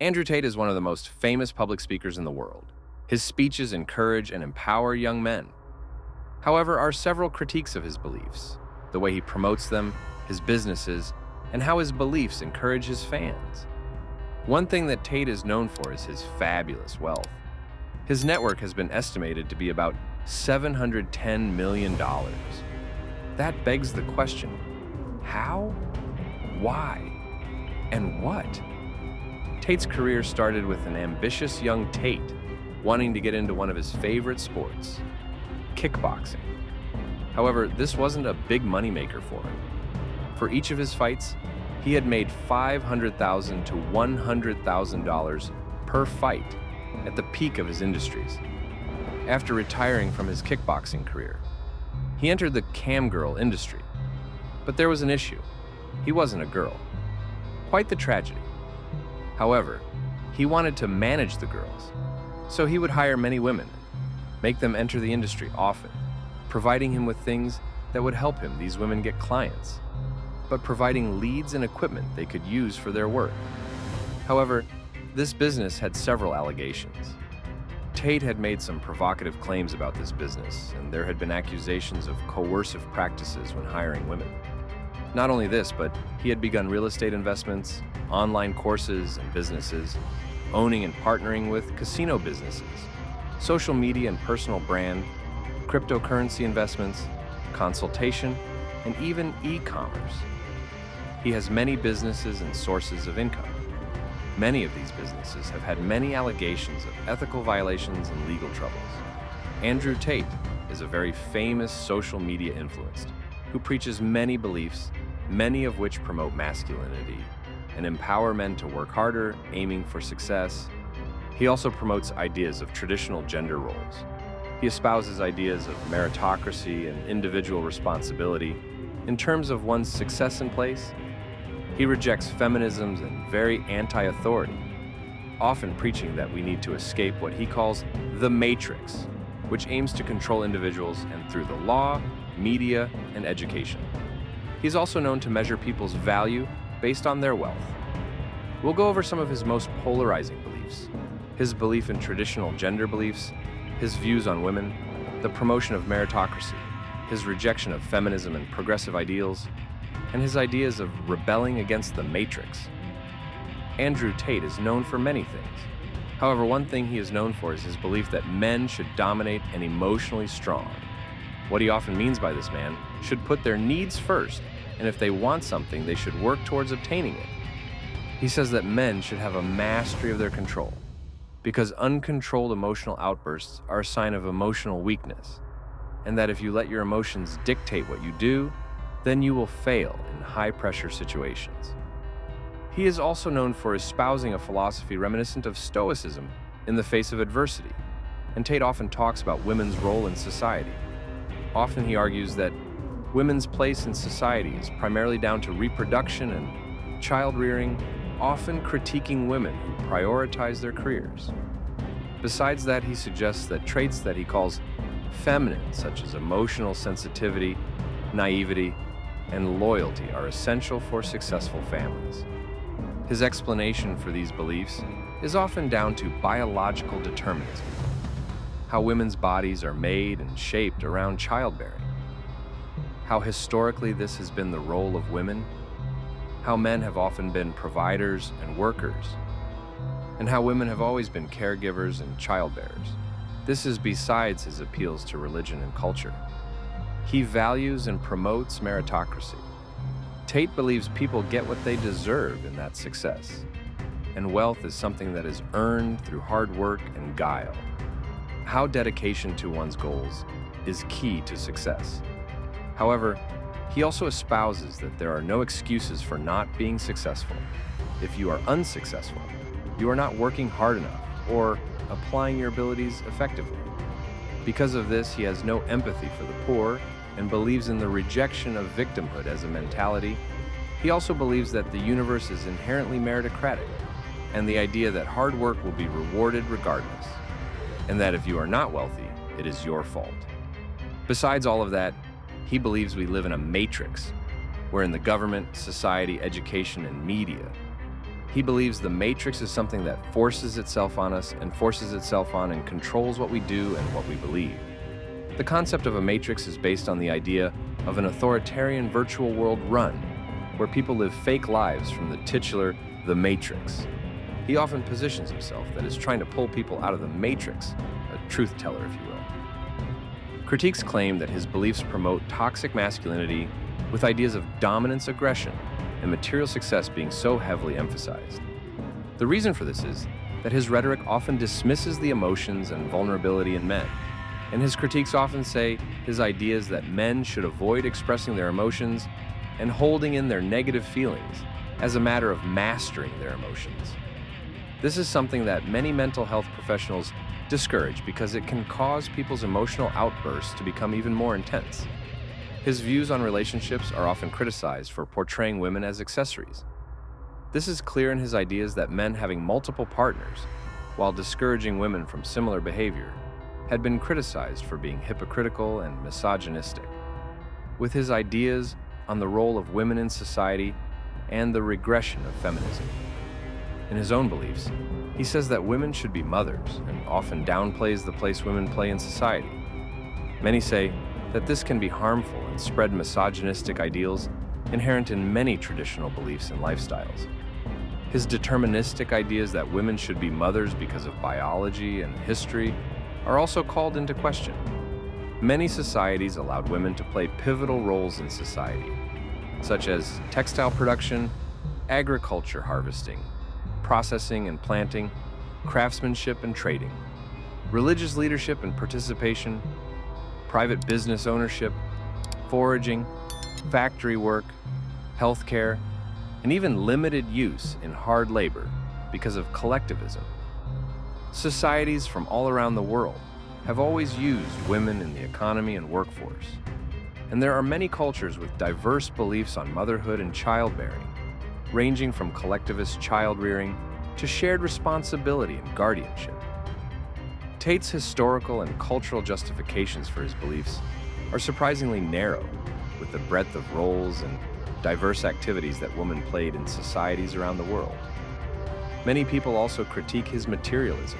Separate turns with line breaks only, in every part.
Andrew Tate is one of the most famous public speakers in the world. His speeches encourage and empower young men. However, are several critiques of his beliefs, the way he promotes them, his businesses, and how his beliefs encourage his fans. One thing that Tate is known for is his fabulous wealth. His net worth has been estimated to be about $710 million. That begs the question, how, why, and what? Tate's career started with an ambitious young Tate wanting to get into one of his favorite sports, kickboxing. However, this wasn't a big moneymaker for him. For each of his fights, he had made $500,000 to $100,000 per fight at the peak of his industries. After retiring from his kickboxing career, he entered the cam-girl industry. But there was an issue. He wasn't a girl. Quite the tragedy. However, he wanted to manage the girls, so he would hire many women, make them enter the industry often, providing him with things that would help him these women get clients, but providing leads and equipment they could use for their work. However, this business had several allegations. Tate had made some provocative claims about this business, and there had been accusations of coercive practices when hiring women. Not only this, but he had begun real estate investments, online courses and businesses, owning and partnering with casino businesses, social media and personal brand, cryptocurrency investments, consultation, and even e-commerce. He has many businesses and sources of income. Many of these businesses have had many allegations of ethical violations and legal troubles. Andrew Tate is a very famous social media influencer who preaches many beliefs, many of which promote masculinity and empower men to work harder, aiming for success. He also promotes ideas of traditional gender roles. He espouses ideas of meritocracy and individual responsibility in terms of one's success in place. He rejects feminisms and very anti-authority, often preaching that we need to escape what he calls the matrix, which aims to control individuals and through the law, media, and education. He's also known to measure people's value based on their wealth. We'll go over some of his most polarizing beliefs: his belief in traditional gender beliefs, his views on women, the promotion of meritocracy, his rejection of feminism and progressive ideals, and his ideas of rebelling against the matrix. Andrew Tate is known for many things. However, one thing he is known for is his belief that men should dominate and emotionally strong. What he often means by this man should put their needs first, and if they want something, they should work towards obtaining it. He says that men should have a mastery of their control, because uncontrolled emotional outbursts are a sign of emotional weakness, and that if you let your emotions dictate what you do, then you will fail in high-pressure situations. He is also known for espousing a philosophy reminiscent of Stoicism in the face of adversity, and Tate often talks about women's role in society. Often he argues that women's place in society is primarily down to reproduction and child-rearing, often critiquing women who prioritize their careers. Besides that, he suggests that traits that he calls feminine, such as emotional sensitivity, naivety, and loyalty, are essential for successful families. His explanation for these beliefs is often down to biological determinism, how women's bodies are made and shaped around childbearing, how historically this has been the role of women, how men have often been providers and workers, and how women have always been caregivers and childbearers. This is besides his appeals to religion and culture. He values and promotes meritocracy. Tate believes people get what they deserve in that success, and wealth is something that is earned through hard work and guile. How dedication to one's goals is key to success. However, he also espouses that there are no excuses for not being successful. If you are unsuccessful, you are not working hard enough or applying your abilities effectively. Because of this, he has no empathy for the poor and believes in the rejection of victimhood as a mentality. He also believes that the universe is inherently meritocratic, and the idea that hard work will be rewarded regardless, and that if you are not wealthy, it is your fault. Besides all of that, he believes we live in a matrix, wherein the government, society, education, and media He believes the matrix is something that forces itself on us and forces itself on and controls what we do and what we believe. The concept of a matrix is based on the idea of an authoritarian virtual world run, where people live fake lives from the titular The Matrix. He often positions himself that is trying to pull people out of the matrix, a truth teller, if you will. Critiques claim that his beliefs promote toxic masculinity with ideas of dominance, aggression, and material success being so heavily emphasized. The reason for this is that his rhetoric often dismisses the emotions and vulnerability in men, and his critiques often say his ideas that men should avoid expressing their emotions and holding in their negative feelings as a matter of mastering their emotions. This is something that many mental health professionals discourage because it can cause people's emotional outbursts to become even more intense. His views on relationships are often criticized for portraying women as accessories. This is clear in his ideas that men having multiple partners, while discouraging women from similar behavior, had been criticized for being hypocritical and misogynistic. With his ideas on the role of women in society and the regression of feminism. In his own beliefs, he says that women should be mothers and often downplays the place women play in society. Many say that this can be harmful and spread misogynistic ideals inherent in many traditional beliefs and lifestyles. His deterministic ideas that women should be mothers because of biology and history are also called into question. Many societies allowed women to play pivotal roles in society, such as textile production, agriculture harvesting, processing and planting, craftsmanship and trading, religious leadership and participation, private business ownership, foraging, factory work, healthcare, and even limited use in hard labor because of collectivism. Societies from all around the world have always used women in the economy and workforce. And there are many cultures with diverse beliefs on motherhood and childbearing, ranging from collectivist child rearing to shared responsibility and guardianship. Tate's historical and cultural justifications for his beliefs are surprisingly narrow, with the breadth of roles and diverse activities that women played in societies around the world. Many people also critique his materialism,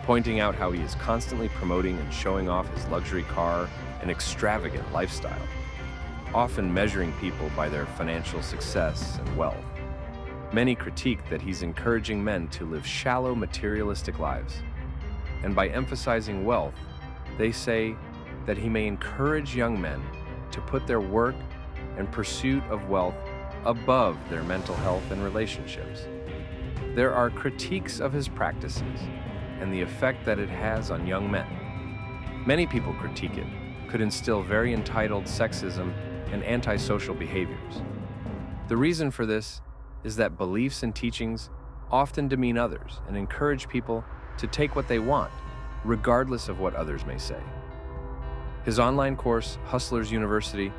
pointing out how he is constantly promoting and showing off his luxury car and extravagant lifestyle, often measuring people by their financial success and wealth. Many critique that he's encouraging men to live shallow, materialistic lives. And by emphasizing wealth, they say that he may encourage young men to put their work and pursuit of wealth above their mental health and relationships. There are critiques of his practices and the effect that it has on young men. Many people critique it could instill very entitled sexism and antisocial behaviors. The reason for this is that beliefs and teachings often demean others and encourage people to take what they want, regardless of what others may say. His online course, Hustlers University,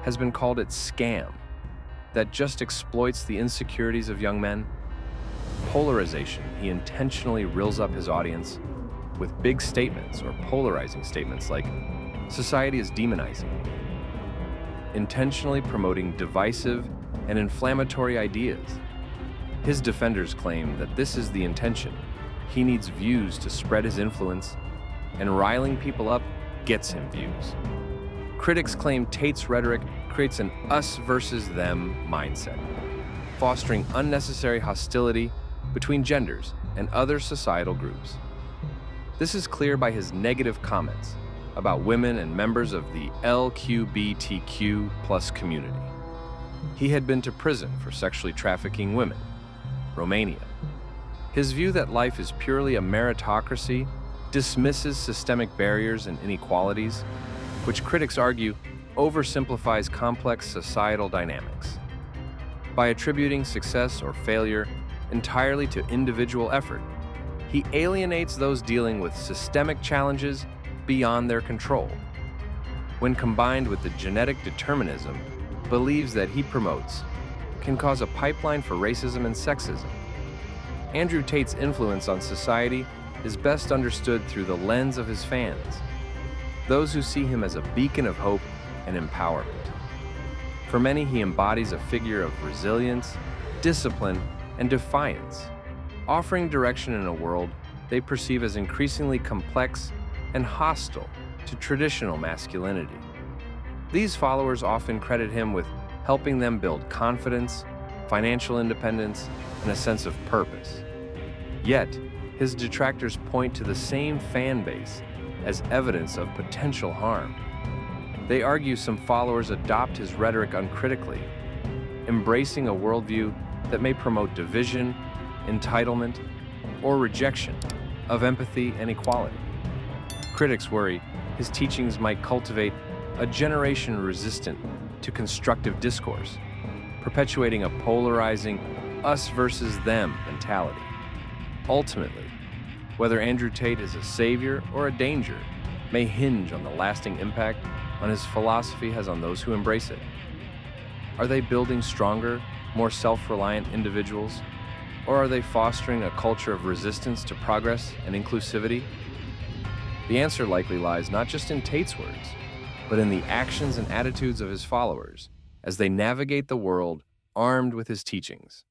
has been called its scam that just exploits the insecurities of young men. Polarization, he intentionally reels up his audience with big statements or polarizing statements like, society is demonizing me, intentionally promoting divisive and inflammatory ideas. His defenders claim that this is the intention. He needs views to spread his influence, and riling people up gets him views. Critics claim Tate's rhetoric creates an us versus them mindset, fostering unnecessary hostility between genders and other societal groups. This is clear by his negative comments about women and members of the LGBTQ+ community. He had been to prison for sexually trafficking women, Romania. His view that life is purely a meritocracy dismisses systemic barriers and inequalities, which critics argue oversimplifies complex societal dynamics. By attributing success or failure entirely to individual effort, he alienates those dealing with systemic challenges beyond their control. When combined with the genetic determinism believes that he promotes, can cause a pipeline for racism and sexism. Andrew Tate's influence on society is best understood through the lens of his fans, those who see him as a beacon of hope and empowerment. For many, he embodies a figure of resilience, discipline, and defiance, offering direction in a world they perceive as increasingly complex and hostile to traditional masculinity. These followers often credit him with helping them build confidence, financial independence, and a sense of purpose. Yet, his detractors point to the same fan base as evidence of potential harm. They argue some followers adopt his rhetoric uncritically, embracing a worldview that may promote division, entitlement, or rejection of empathy and equality. Critics worry his teachings might cultivate a generation resistant to constructive discourse, perpetuating a polarizing us versus them mentality. Ultimately, whether Andrew Tate is a savior or a danger may hinge on the lasting impact on his philosophy has on those who embrace it. Are they building stronger, more self-reliant individuals, or are they fostering a culture of resistance to progress and inclusivity? The answer likely lies not just in Tate's words, but in the actions and attitudes of his followers as they navigate the world armed with his teachings.